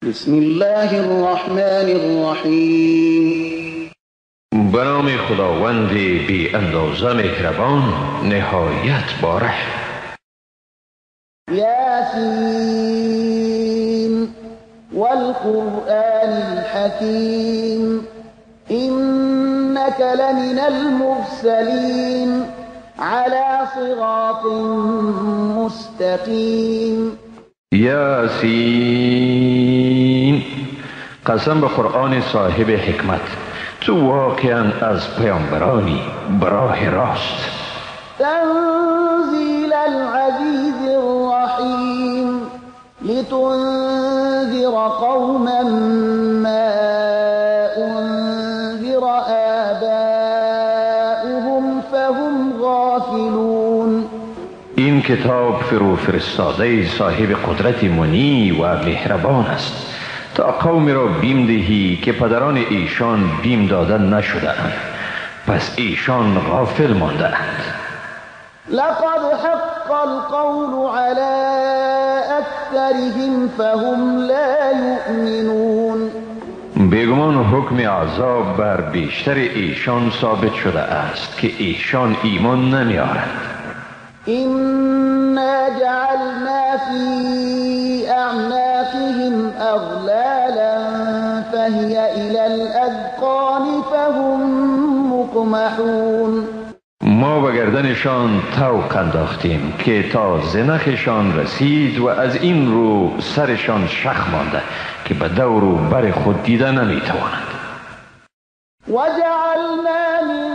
بسم الله الرحمن الرحیم. به نام خداوند بی اندازه مهربان نهایت باره. یاسین والقرآن الحکیم إنك لمن المرسلين على صراط مستقیم. یاسین، قسم به قرآن صاحب حکمت، تو واقعا از پیامبرانی براه راست. تنزیل العزیز الرحیم لتنذر قوما ما انذر آباؤهم فهم غافلون. این کتاب فرو فرستاده صاحب قدرت منی و مهربان است تا قوم را بیم دهی که پدران ایشان بیم دادن نشده اند، پس ایشان غافل مانده اند. لقد حق القول على أكثرهم فهم لا يؤمنون. بیگمان حکم عذاب بر بیشتر ایشان ثابت شده است که ایشان ایمان نمیارند. إنا جعلنا في أعناقهم أغلالا فهي إلى الأذقان فهم مقمحون. ما به گردنشان طوق انداختیم که تا زنخشان رسید و از این رو سرشان شخ مانده که به دور و بر خود دیده نمیتوانند. وجعلنا من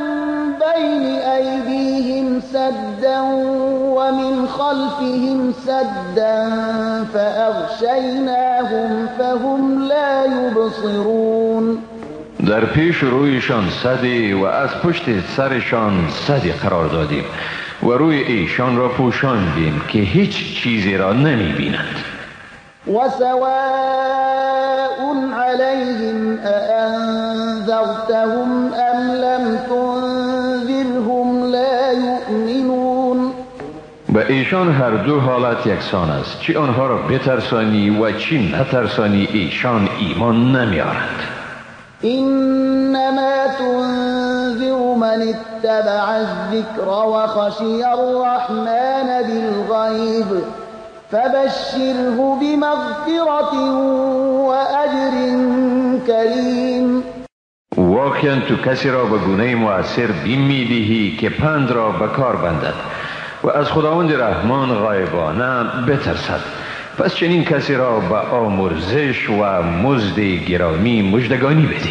بين أيديهم سدا ومن خلفهم سدا فأغشيناهم فهم لا يبصرون. در پیش رویشان سدی و از پشت سرشان سدی قرار دادیم و روی ایشان را پوشاندیم که هیچ چیزی را نمی بینند. وسواء عليهم أأنذرتهم أم لم تنذرهم لا يؤمنون. به ایشان هر دو حالت یکسان است، چی آنها را بترسانی و چی نترسانی ایشان ایمان نمیارند. إنما تنذر من اتبع الذكر وخشي الرحمن بالغيب فبشره بمغفرة وأجر كريم. واقعا تو کسی را به گونه مؤثر بیم میدهی که پند را به کار بندد و از خداوند رحمان غایبانه بترسد، پس چنین کسی را به آمرزش و مزد گرامی مژدگانی بده.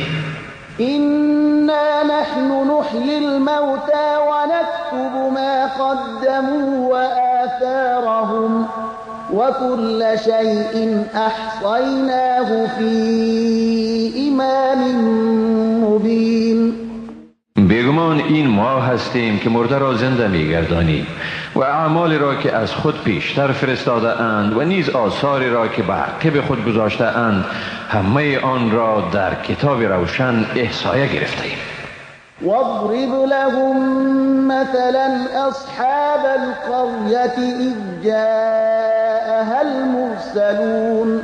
إنا نحن نحيي الموتى ونكتب ما قدموا وآثارهم وكل شيء أحصيناه في إمام مبين. بیگمان این ما هستیم که مرده را زنده میگردانیم و اعمال را که از خود پیشتر فرستاده اند و نیز آثاری را که به عقب خود گذاشته اند همه آن را در کتاب روشن احصایه گرفته ایم. واضرب لهم مثلا أصحاب القرية إذ جاءها المرسلون.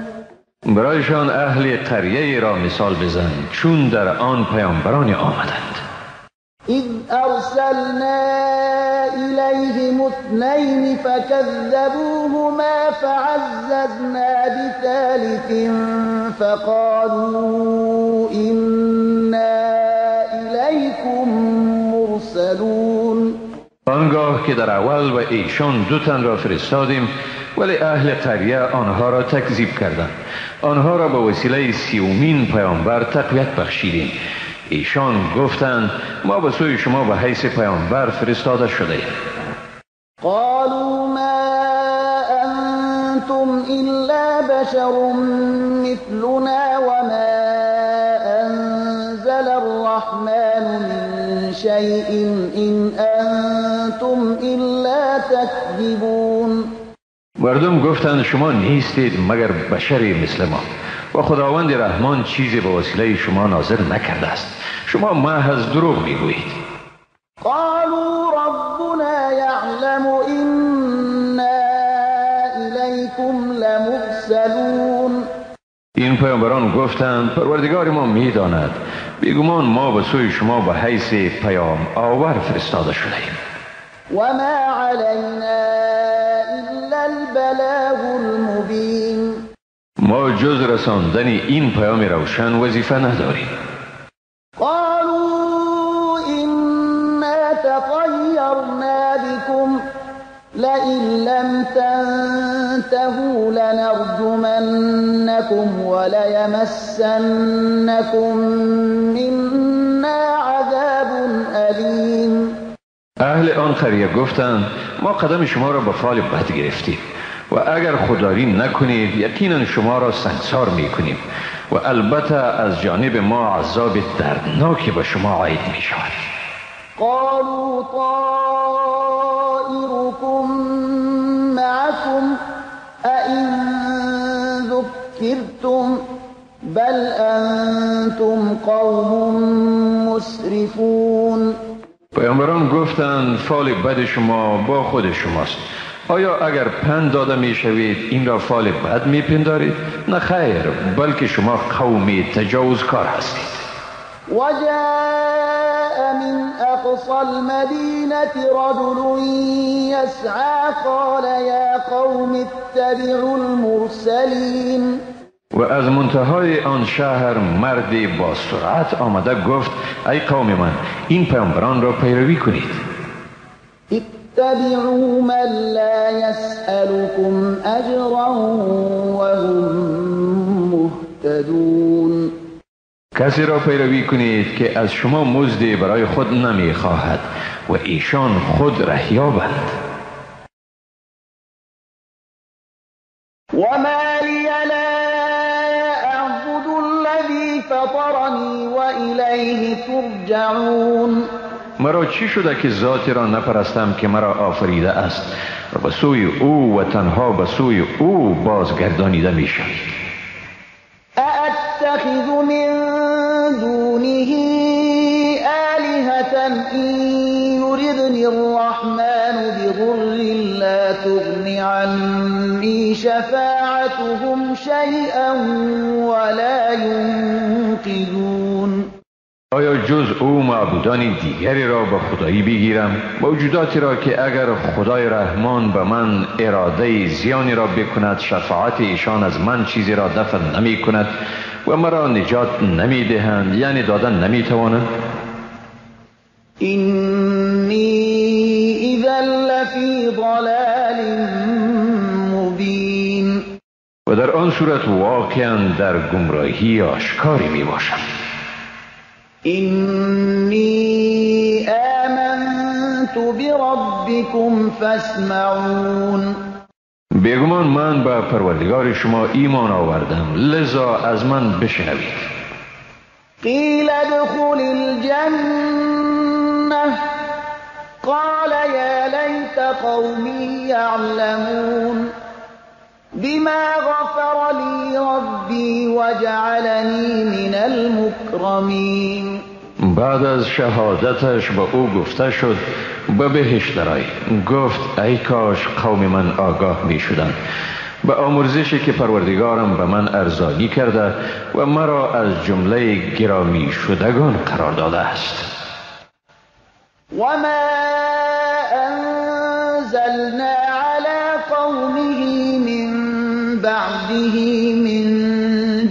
برایشان اهل قریه را مثال بزن چون در آن پیامبران آمدند. إذ أرسلنا إليهم اثنين فكذبوهما فعززنا بثالث فقالوا إنا إليكم مرسلون. آنگاه که در اول و ایشان دو تن را فرستادیم ولی اهل قریه آنها را تکذیب کردند. آنها را به وسیله سیومین پیامبر تقویت بخشیدیم. ایشان گفتند ما به سوی شما به حیث پیامبر فرستاده شده ایم. قالوا ما أنتم إلا بشر مثلنا وما أنزل الرحمن من شيء إن أنتم إلا تكذبون. مردم گفتند شما نیستید مگر بشری مثل ما و خداوند رحمان چیزی به وسیله شما نازل نکرده است، شما محض دروغ میگویید. قالوا ربنا يعلم إنا إليكم لمرسلون. این پیامبران گفتند پروردگار ما میداند بیگمان ما به سوی شما به حیث پیام آور فرستاده شده ایم وما علينا إلا البلاغ المبين. ما جز رساندن این پیام روشن وظیفه نداریم. قالوا إنا تطيرنا بكم لئن لم تنتهوا لنرجمنكم وليمسنكم منا عذاب أليم. اهل آن قریه گفتند ما قدم شما را به فال بد گرفتیم و اگر خودداری نکنید یقینا شما را سنگسار میکنیم و البته از جانب ما عذاب دردناکی به شما عاید می شود. قالوا طائركم معكم أئن ذكرتم بل أنتم قوم مسرفون. پیامبران گفتند فال بد شما با خود شماست. آیا اگر پند داده می شوید این را فال بد می پندارید؟ نه خیر، بلکه شما قومی تجاوزکار هستید. وجاء من أقصى المدينة رجل يسعى قال يا قوم اتبعوا المرسلين. و از منتهای آن شهر مردی با سرعت آمده گفت ای قوم من این پیامبران را پیروی کنید. اتبعوا من لا يسألكم أجرا وهم مهتدون. کسی را پیروی کنید که از شما مزدی برای خود نمی خواهد و ایشان خود رهیابند. وما لي لا أعبد الذي فطرني وإليه ترجعون. مرا چی شده که ذاتی را نپرستم که مرا آفریده است و به سوی او و تنها به سوی او بازگردانیده می شود. أأتخذ من دونه آلهة إن يردني الرحمن بضر لا تغن عني شفاعتهم شيئا ولا ينقذون. آیا جز او معبودان دیگری را به خدایی بگیرم؟ موجوداتی را که اگر خدای رحمان به من اراده زیانی را بکند شفاعت ایشان از من چیزی را دفع نمی کند و مرا نجات نمی دهند یعنی دادن نمی توانند. اینی اذا لفی ضلال مبین. و در آن صورت واقعا در گمراهی آشکاری می باشم. اینی آمنت بربکم فاسمعون. بیگمان من به پروردگار شما ایمان آوردم لذا از من بشنوید. قیل ادخل الجنة قال یا لیت قومی یعلمون بما غفر لی ربی وجعلنی من المکرمین. بعد از شهادتش به او گفته شد به بهشت درآی. گفت ای کاش قوم من آگاه می شدند به آمرزشی که پروردگارم به من ارزانی کرده و مرا از جمله گرامی شدگان قرار داده است. وما انزلنا على قومه من بعده من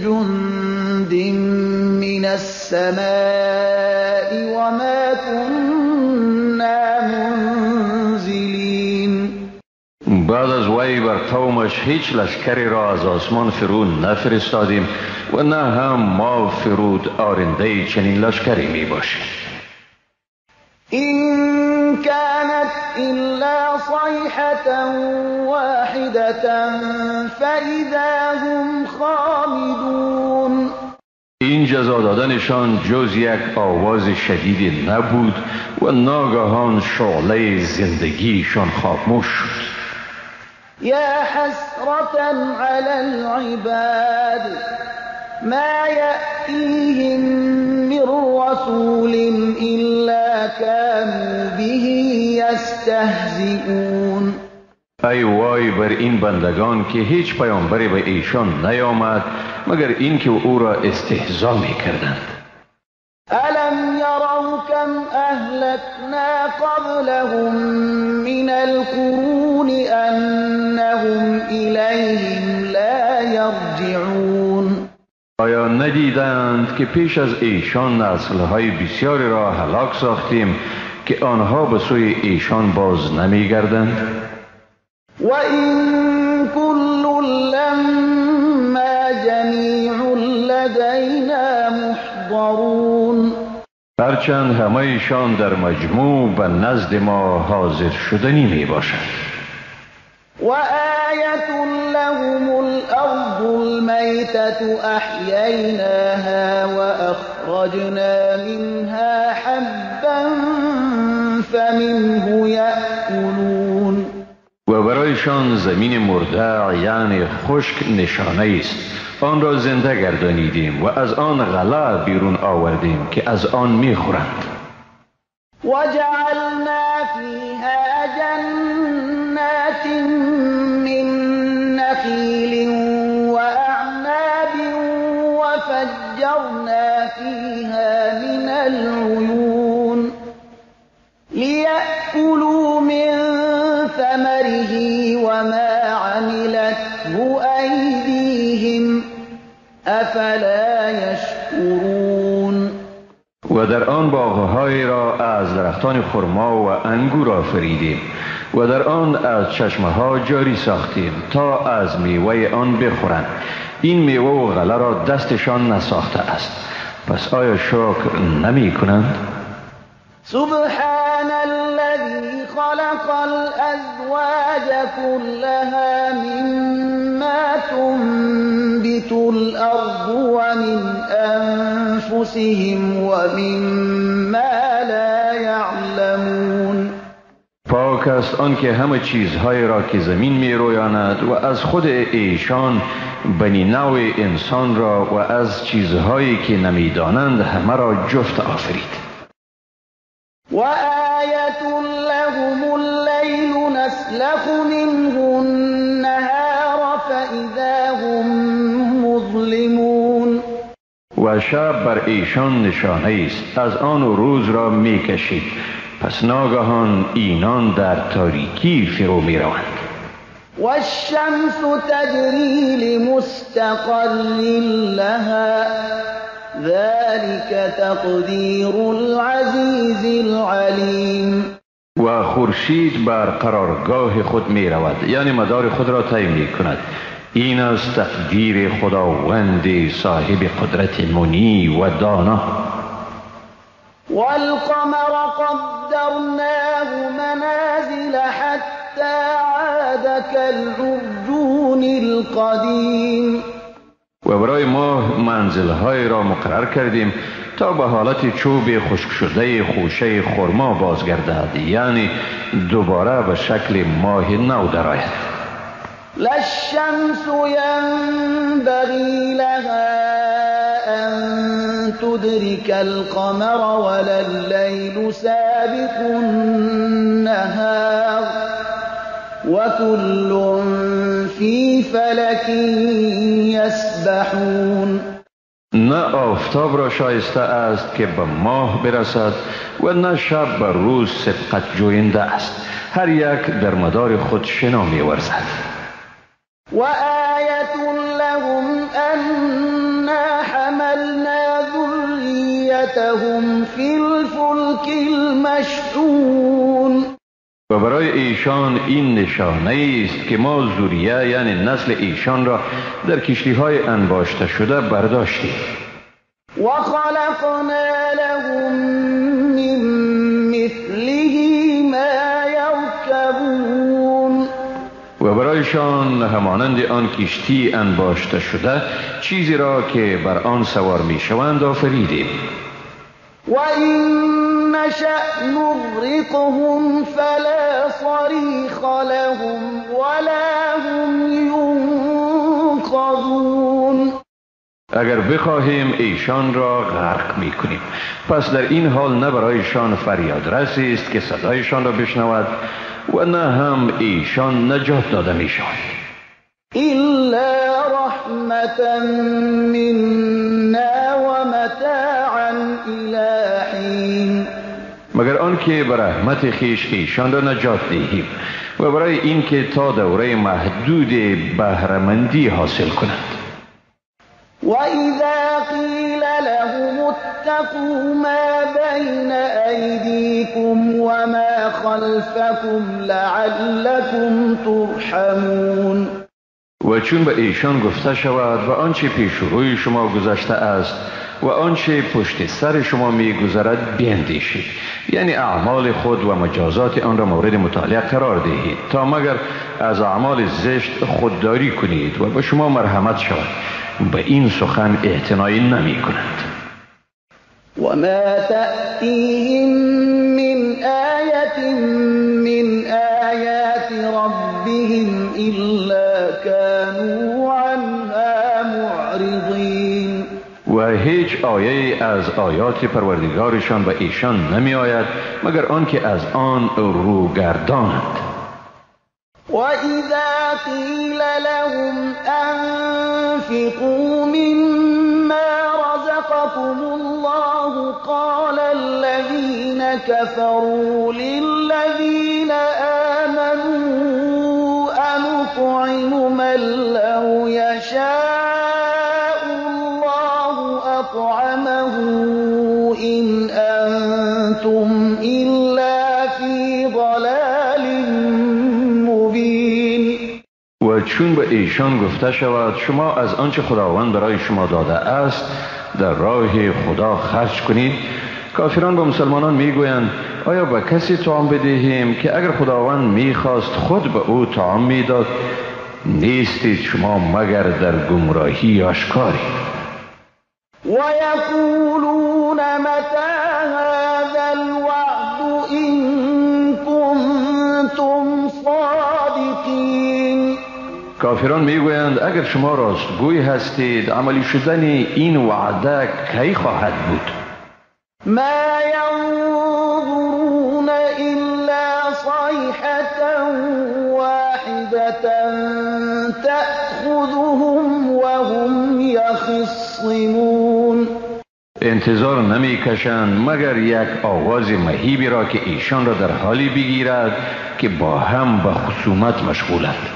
جند من السماء وما كنا منزلین. بعد از وی بر قومش هیچ لشکری را از آسمان فرود نفرستادیم و نه هم ما فرود آرنده چنین لشکری می باشیم. إن كانت إلا صيحة واحدة فإذا هم خامدون. این جزا دادنشان جز یک آواز شدید نبود و ناگهان شعله زندگیشان خاموش شد. يا حسرة على العباد ما يأتيهم من رسول إلا كانوا به يستهزئون. ای وای بر این بندگان که هیچ پیامبری به ایشان نیامد مگر اینکه او را استهزا می کردند. ألم يروا كم أهلكنا قبلهم من القرون أنهم إليهم لا يرجعون. آیا ندیدند که پیش از ایشان نسل‌های بسیاری را هلاک ساختیم که آنها به سوی ایشان باز نمی‌گردند؟ وَإِن كُلٌّ لَّمَّا جَمِيعٌ لَّدَيْنَا مُحْضَرُونَ. هرچند همه ایشان در مجموع به نزد ما حاضر شدنی می باشند. وآية لهم الأرض الميتة أحييناها وأخرجنا منها حبا فمنه يأكلون. و برایشان زمین مرده یعنی خشک نشانه است. آن را زنده گردانیدیم و از آن غله بیرون آوردیم که از آن میخورند. وجعلنا فيها جنات من نخيل وأعناب وفجرنا فيها من العيون ليأكلوا من ثمره وما عملته أيديهم أفلا يشكرون. و در آن باغ‌های را از درختان خرما و انگور آفریدیم و در آن از چشمه‌ها جاری ساختیم تا از میوه آن بخورند. این میوه و غله را دستشان نساخته است، پس آیا شکر نمی کنند؟ سبحان الذي خلق الأزواج كلها مما تنبت الأرض ومن أنفسهم ومما لا يعلمون. پاک است آنکه همه چیزهای را که زمین می رویاند و از خود ایشان بنی نوع انسان را و از چیزهایی که نمیدانند همه را جفت آفرید. وآية لهم الليل نسلخ منه النهار فإذا هم مظلمون. و شب بر ایشان نشانه است، از آن روز را می کشید، پس ناگهان اینان در تاریکی فرو می روند. والشمس تجري لمستقر لها ذلك تقدير العزيز العليم. و خورشید بر قرارگاه خود می رود، یعنی مدار خود را طی می کند. این است تقدیر خداوند صاحب قدرت منی و دانا. والقمر قدرناه منازل حتى عاد كالعرجون القديم. و برای ماه منزل‌های را مقرر کردیم تا به حالت چوب خشک شده خوشه خرما بازگردد، یعنی دوباره به شکل ماه نو درآید. لا الشمس ينبغي لها أن تدرك القمر ولا الليل سابق النهار وكل في فلك يسبحون. نه آفتاب را شایسته است که به ماه برسد و نه شب بر روز سبقت جوینده است، هر یک در مدار خود شنا می ورزد. وآية لهم أنا حملنا ذريتهم في الفلك المشحون. و برای ایشان این نشانه است که ما ذریه یعنی نسل ایشان را در کشتی‌های انباشته شده برداشتیم. وخلقنا لهم من مثله ما يركبون. و برایشان همانند آن کشتی انباشته شده چیزی را که بر آن سوار می شوند آفریدیم. وَإِن نَّشَأْ نُغْرِقْهُمْ فَلَا صَرِيخَ لَهُمْ وَلَا هُمْ يُنقَذُونَ. اگر بخواهیم ایشان را غرق می کنیم، پس در این حال نه برایشان فریاد رسی است که صدایشان را بشنود و نه هم ایشان نجات داده می شود إلا رحمة منا ومتاعا إلى حين مگر آنکه به رحمت خویش ایشان را نجات دهیم و برای اینکه تا دوره محدود بهره‌مندی حاصل کنند. وإذا قيل لهم اتقوا ما بين أيديكم وما خلفكم لعلكم ترحمون و چون به ایشان گفته شود و آنچه پیش روی شما گذشته است و آنچه پشت سر شما می گذرد بیندیشید، یعنی اعمال خود و مجازات آن را مورد مطالعه قرار دهید تا مگر از اعمال زشت خودداری کنید و به شما مرحمت شود. به این سخن اعتنایی نمی کنند. وما تأتيهم من آية من آيات ربهم إلا كانوا عنها معرضين و هیچ آیه از آیات پروردگارشان به ایشان نمی آید مگر آنکه از آن روگردانند. وإذا قيل لهم أنفقوا مما رزقكم الله قال الذين كفروا للذين آمنوا أنطعم من لو يشاء الله أطعمه إن أنتم إلا في ضلال مبين. و چون به ایشان گفته شود شما از آنچه خداوند برای شما داده است در راه خدا خرج کنید، کافران به مسلمانان میگویند آیا به کسی طعام بدهیم که اگر خداوند میخواست خود به او طعام میداد؟ نیستید شما مگر در گمراهی آشکاری. ويقولون متى هذا الوعد إن كنتم صادقين. کافران میگویند اگر شما راستگوی هستید عملی شدن این وعده کی خواهد بود؟ ما ينظرون إلا صيحة واحدة تأخذهم وهم يخصمون. انتظار نمی کشند مگر یک آواز مهیبی را که ایشان را در حالی بگیرد که با هم به خصومت مشغولند.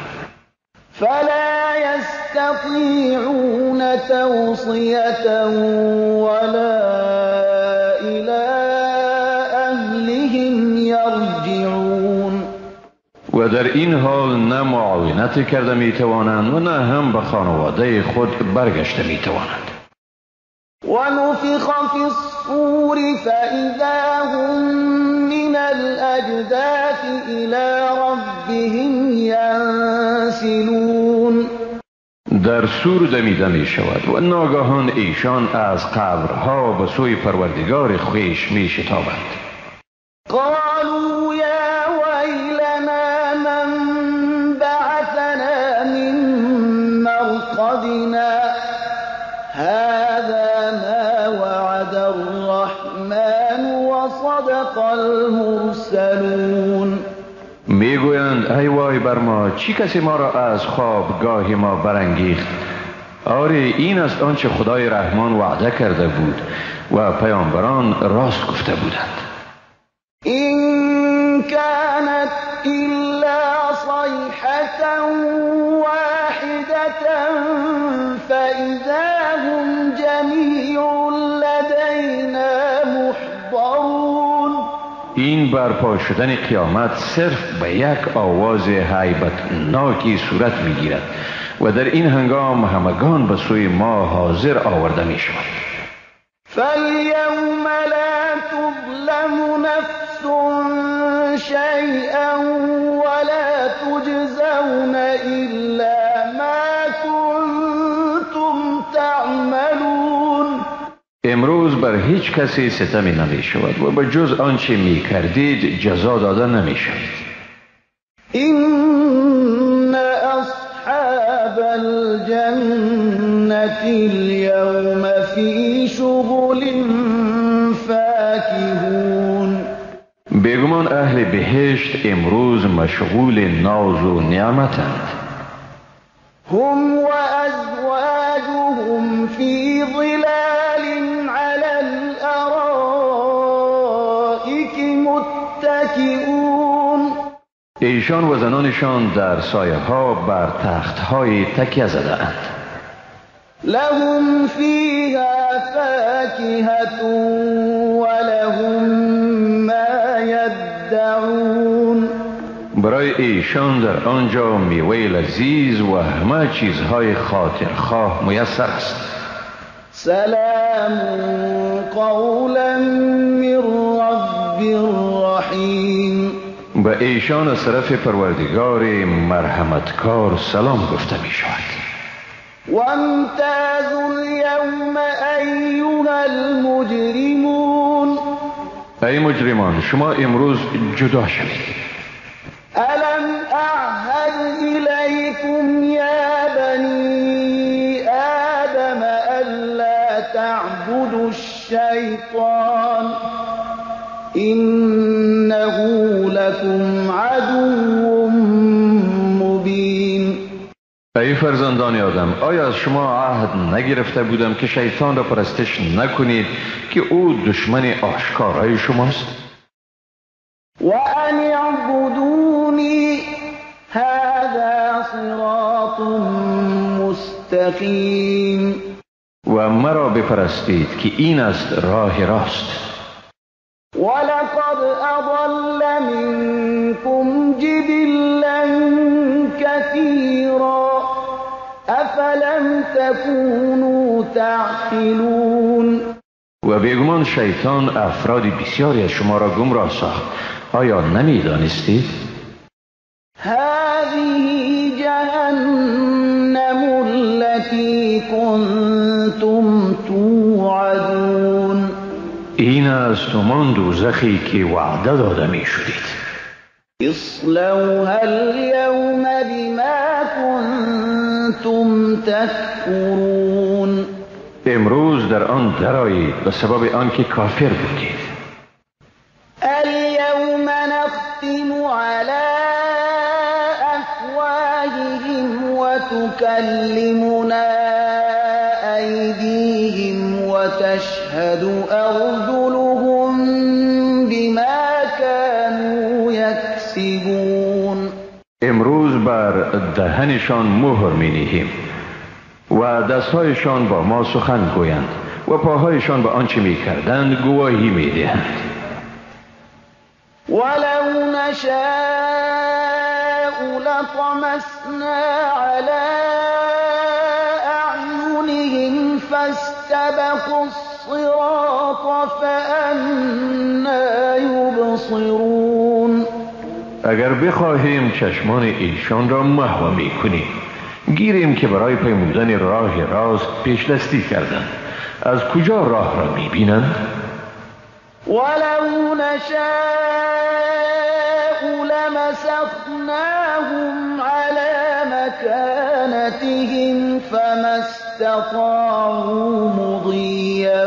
فلا يستطيعون توصية ولا إلى أهلهم يرجعون. و در این حال نه معاونت کرده می توانند و نه هم به خانواده خود برگشته می توانند. ونفخ في الصور فإذا هم من الأجداث إلى ربهم ينسلون. در سور دمیده می شود و ناگهان ایشان از قبرها به سوی پروردگار خویش می شتابند. قالوا يا ويلنا من بعثنا من مرقدنا هذا ما وعد الرحمن وصدق المرسلون. میگویند ای وای بر ما، چی کسی ما را از خوابگاه ما برانگیخت؟ آری این است آنچه خدای رحمان وعده کرده بود و پیامبران راست گفته بودند. إن كانت إلا صيحة واحدة فإذا هم جميع لدينا محضرون. این برپا شدن قیامت صرف به یک آواز هیبتناکی صورت میگیرد و در این هنگام همگان به سوی ما حاضر آورده می شود. فاليوم لا تظلم نفس شيئا ولا تجزون إلا ما كنتم تعملون. امروز بر هیچ کسی ستمی نمی شود و به جز آنچه می کردید جزا داده نمی شود. إن أصحاب الجنة اليوم في شغل فاكهون. بیگمان اهل بهشت امروز مشغول ناز و نعمتند. هم وأزواجهم في ظلال على الأرائك متكئون. ایشان و زنانشان در سایه ها بر تخت های تکیه زده اند. لهم فيها فاكهة ولهم ما يدعون. برای ایشان در آنجا میوه لذیذ و همه چیزهای خاطرخواه میسر است. سلام قولا من رب رحیم. به ایشان از طرف پروردگار مرحمتکار سلام گفته می شود. وامتازوا اليوم أيها المجرمون. ای مجرمان شما امروز جدا شوید. ألم أعهد إليكم يا بني آدم ألا تعبدوا الشيطان إنه لكم عدو مبين. ای فرزندان آدم آیا از شما عهد نگرفته بودم که شیطان را پرستش نکنید که او دشمن آشکارای شماست؟ وأن اعبدوني هذا صراط مستقیم. و مرا بپرستید که این است راه راست. ولقد أضل منكم جبلا كثيرا أفلم تكونوا تعقلون. و بیگمان شیطان افراد بسیاری از شما را گمراه ساخت. آیا نمی دانستید؟ هذه جهنم التي كنتم توعدون. این است همان دوزخی که وعده داده می شدید. اصلوها اليوم بما كنتم تكفرون. امروز در آن درآیید به سبب آنکه کافر بودید. اليوم نختم على أفواههم وتكلمنا أيديهم وتشهد أرجلهم بما كانوا يكسبون. امروز بر دهنشان مهر می نهیم و دستهایشان با ما سخن گویند و پاهایشان به آنچه می کردند گواهی می دهند. ولو نشاء لطمسنا على أعينهم فاستبقوا الصراط فأنا يبصرون. اگر بخواهیم چشمان ایشان را محو می کنیم گیریم که برای پیمودن راه راست پیشدستی کردند. از کجا راه را می بینند؟ ولو نشاء لمسخناهم على مكانتهم فما استطاعوا مضيا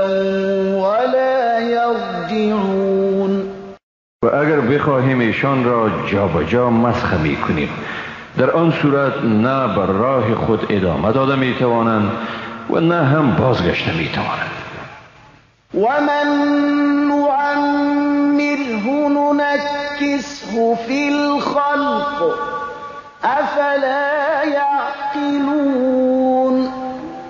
ولا يرجعون. و اگر بخواهیم ایشان را جا به جا مسخ می کنیم در آن صورت نه بر راه خود ادامه داده می توانند و نه هم بازگشته می توانند. ومن نعمره ننكسه في الخلق افلا يعقلون.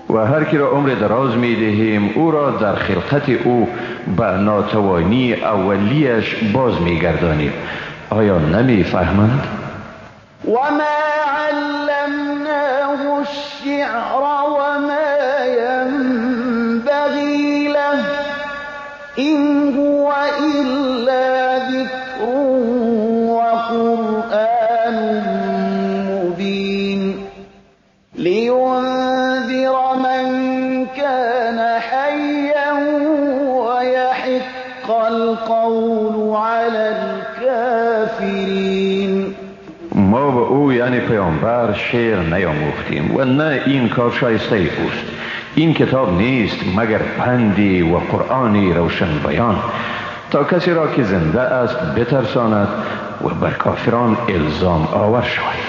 و هر کی را عمر دراز می دهیم او را در خلقت او به ناتوانی اولیش باز می گردانیم. آیا نمی فهمند؟ وما علمناه الشعر وما ينبغي له إن هو إلا ذكر وقرآن مبين لينذر من كان حيا ويحق القول على الكافرين. ما به او یعنی پیامبر شعر نیاموختیم و نه این کار شایسته اوست. این کتاب نیست مگر پندی و قرآنی روشن بیان تا کسی را که زنده است بترساند و بر کافران الزام آور شود.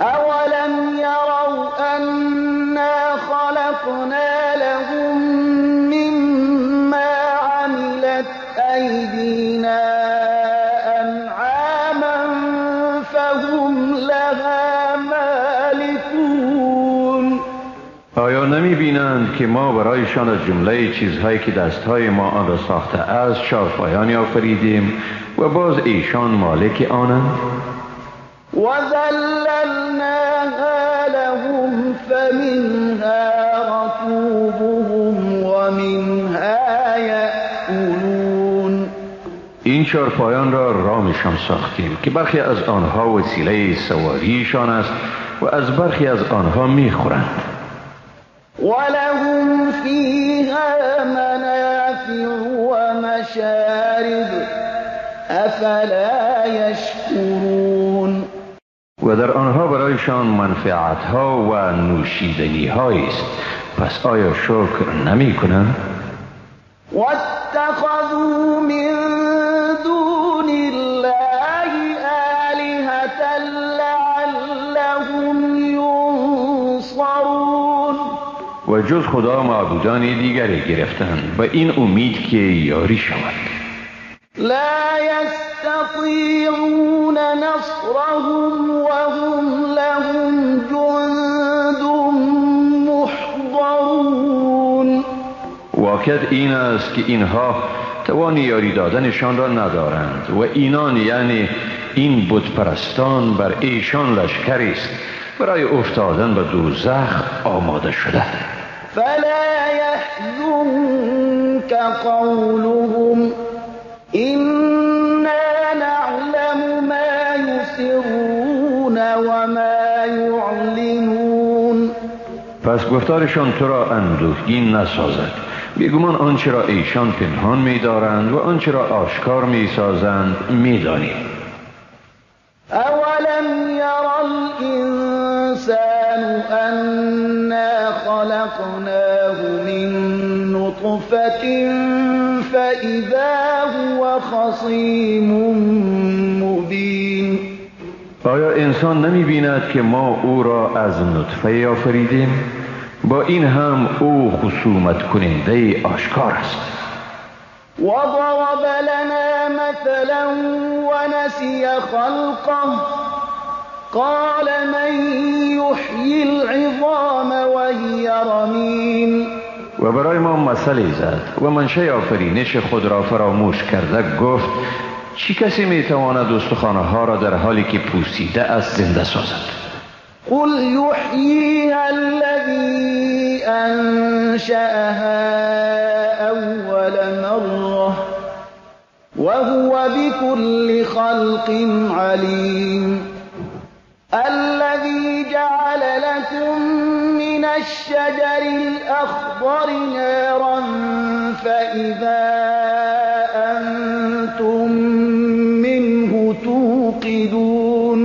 أولم يروا أنا خلقنا لهم مما عملت أيدينا أنعاما فهم لها مالكون. آیا نمی بینند که ما برایشان از جمله چیزهایی که دستهای ما آن را ساخته است چارپایانی آفریدیم و باز ایشان مالک آنند؟ وذللناها لهم فمنها ركوبهم ومنها يأكلون. این چارپایان را رامشان ساختیم که برخی از آنها وسیله سواریشان است و از برخی از آنها میخورند. ولهم فيها منافع ومشارب أفلا يشكرون. و در آنها برایشان منفعتها و نوشیدنی‌هایی است، پس آیا شکر نمی کنند؟ واتخذوا من دون الله آلهة لعلهم ينصرون. و جز خدا معبودانی دیگری گرفتند و این امید که یاری شود. لا يستطيعون نصرهم وهم لهم جند محضرون. واقعیت این است که اینها توان یاری دادنشان را ندارند و اینان یعنی این بت پرستان بر ایشان لشکری است برای افتادن به دوزخ آماده شده. فلا يحزنك قولهم إنا نعلم ما يسرون وما يعلنون. پس گفتارشان تو را اندوهگین نسازد. بیگمان آنچه را ایشان پنهان می دارند و آنچه را آشکار می سازند می دانیم. أولم ير الإنسان أنا خلقناه من نطفة فإذا هو خصيم مبين. آیا انسان نمی بیند که ما او را از نطفه آفریدیم؟ با این هم او خصومت کننده آشکار است. وضرب لنا مثلا ونسي خلقه قال من يحيي العظام وهي رميم. و برای ما مثلی زد و منشأ آفرینش خود را فراموش کرده گفت چی کسی میتواند استخوان‌ها را در حالی که پوسیده است زنده سازد؟ قل يحييها الذي أنشأها أول مرة وهو بكل خلق عليم. الذي جعل لكم من الشجر الأخضر نارا فإذا أنتم منه توقدون.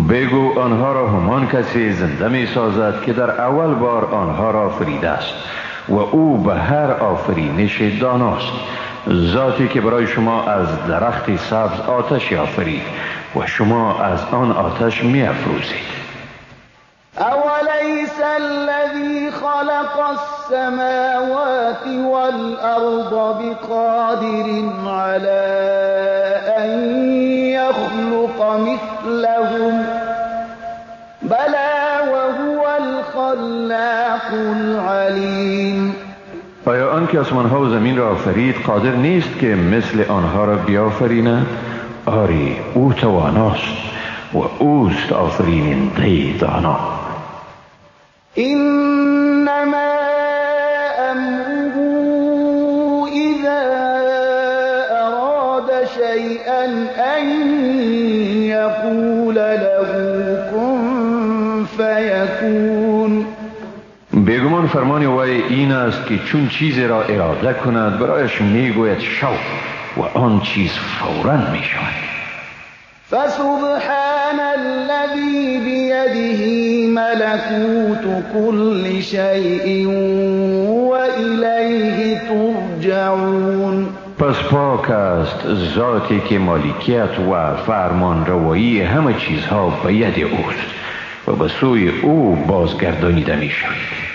بگو آنها را همان کسی زنده می سازد که در اول بار آنها را آفریده است و او به هر آفرینش داناست. ذاتی که برای شما از درخت سبز آتش آفرید و شما از آن آتش می افروزید. أوليس الذي خلق السماوات والأرض بقادر على أن يخلق مثلهم بلى وهو الخلاق العليم. آیا آن که آسمان‌ها و زمین را آفرید قادر نیست که مثل آنها را بیافریند؟ آری او تواناست و اوست آفریننده دانا. إنما أمره إذا أراد شيئا أن يقول له كن فيكون. بیگمان فرمان وی این است که چون چیزی را اراده کند برایش میگوید شو و آن چیز فوراً می شود. فسبحان الذي بيده ملكوت كل شيء وإليه ترجعون. پس پاک است ذاتی که مالکیت و فرمان روایی همه چیزها به ید اوست و به سوی او بازگردانیده می شود.